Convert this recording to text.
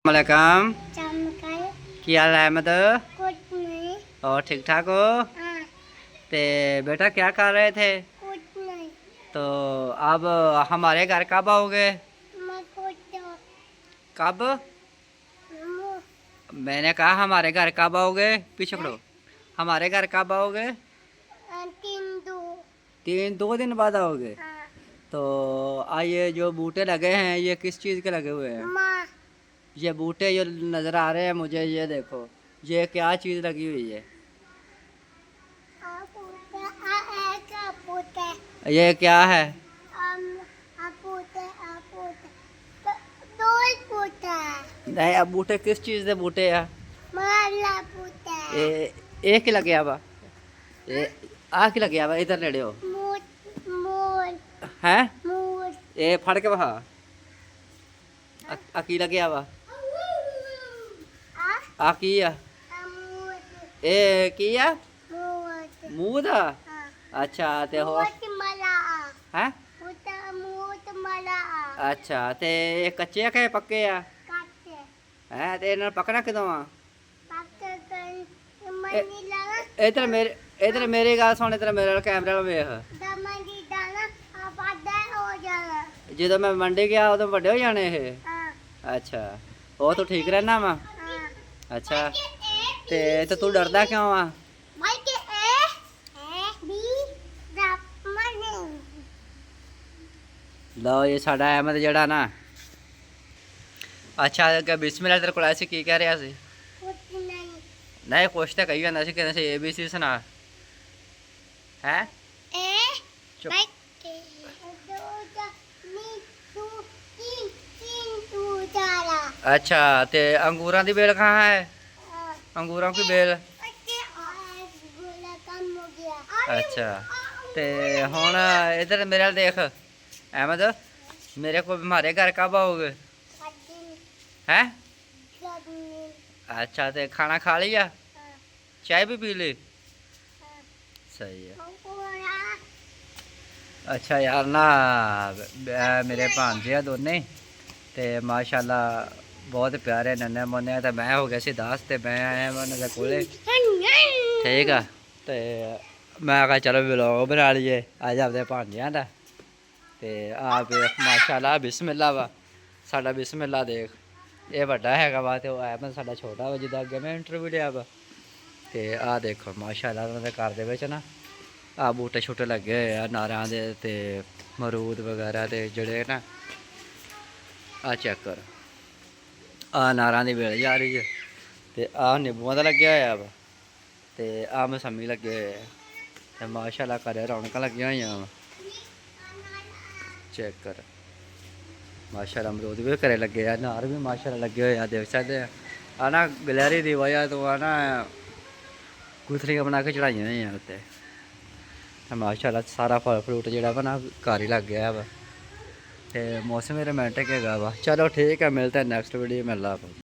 वालेकुम। चमकल क्या हाल है अहमद? कुछ नहीं। और ठीक ठाक हो? हाँ, ते बेटा क्या कर रहे थे? कुछ नहीं। तो अब हमारे घर कब आओगे? मैं कुछ कब? मुँह मैंने कहा हमारे घर कब आओगे? पीछे है खड़ो। हमारे घर कब आओगे? तीन दो। 2 दिन बाद आओगे? हाँ, तो ये जो बूटे लगे हैं ये किस चीज़ के लगे हुए हैं? माँ ये बूटे जो नज़र आ रहे हैं मुझे, ये देखो, ये क्या चीज़ लगी हुई है? पूछे का पूछे ये क्या है? पूछे पूछे दो पूछे नहीं, अब बूटे किस चीज़ के बूटे हैं? माला पूछे एक ही लगे आवा, आ की लगे आवा, इधर नेड़े हो मोर मोर हैं? मोर ये फड़ के बहा की लगे आवा, आ की आ मोर ए की आ मोर मुंह दा। हाँ, अच्छा ते हो मला हैं? मोर मला अच्छा ते ये कच्चे आ के पक्के आ काटे हैं? ते इन्हें पकड़ा किदों आ? पाके मनी लाना इधर मेरी गल सुन, इधर मेरे वाल कैमरे वाल वेख। दमनी दाना आबादा हो जाना। ਜਦੋਂ मैं मंडी गया उदों ਵੱਡੇ ਹੋ ਜਾਣੇ ਇਹ? हाँ अच्छा, ਉਹ ਤੂੰ ਠੀਕ ਰਹਿਣਾ ਵਾ? हाँ अच्छा, ਤੇ ਤੂੰ ਡਰਦਾ ਕਿਉਂ ਆ? भाई के ए बी मनी ਲਓ ਇਹ ਸਾਡਾ ਅਹਿਮਦ ਜਿਹੜਾ ਨਾ, ਅੱਛਾ ਕਿ ਬਿਸਮਿਲ੍ਲਾ ਤੇਰੇ ਕੋਲ ਐਸੀ ਕੀ ਕਹਿ ਰਿਹਾ ਸੀ? कुछ नहीं ਨਹੀਂ ਕੁਛ ਤਾਂ ਕਹੀ ਜਾਂਦਾ ਸੀ, ਕਹਿੰਦਾ ਸੀ ABC ਸੁਣਾ ਹੈ। ए चुप। भाई के दो जा नी तू तीन तीन तू जारा अच्छा ਤੇ ਅੰਗੂਰਾਂ ਦੀ ਬੇਲ ਕਹਾਂ ਹੈ? अंगूरों की बेल। गोला कम हो गया। अच्छा ਤੇ ਹੁਣ ਇਧਰ ਮੇਰੇ ਵੱਲ ਦੇਖ ਅਹਿਮਦ, ਮੇਰੇ ਕੋਲ हमारे घर कब आओगे हैं? अच्छा ਤੇ खाना खा लिया? चाय भी पी ली? सही है। अच्छा यार ना मेरे भांजे आ दोने ते माशाल्लाह बहुत प्यारे नन्हे मुन्ने, ते मैं हो गया सी 10 ते मैं आया मैं उन्होंने कोले ठीक है। ते मैं कहा चलो व्लॉग बना लीए अज अपने भांजियां दा। ते आप माशाल्लाह बिस्मिल्ला वा साडा, बिस्मिल्ला देख, ये बड़ा हैगा वा ते वो अहमद साडा छोटा वा जिदा अगे मैं इंटरव्यू लिया वा। ते आ देखो माशाल्लाह उन्होंने घर दे विच ना आ बूटे छूटे लगे हुए आ नारां दे ते मरूद वगैरह ते जड़े ना आ चेक कर, आ नारां दी बेल जा रही है ते आ नींबूआं दा लग्या होया वा ते आ मौसमी लगे हुए आ ते माशाल्लाह घरे रौनकां लगियां होइयां वा। चेक कर माशाल्लाह अमरूद भी घरे लगे आ, नार भी माशाल्लाह लगे हुए आ, देख सकते हैं। आ ना गलैरी दी वजह तो आ ना गुथलियां बना के चढ़ाइयां होइयां उत्ते, माशाल्लाह सारा फल फ्रूट जेह्ड़ा वा ना घर ही लग गया वा ते मौसम रोमांटिक हैगा वा। चलो ठीक है, मिलते हैं नेक्स्ट वीडियो में। अल्लाह हाफ़िज़।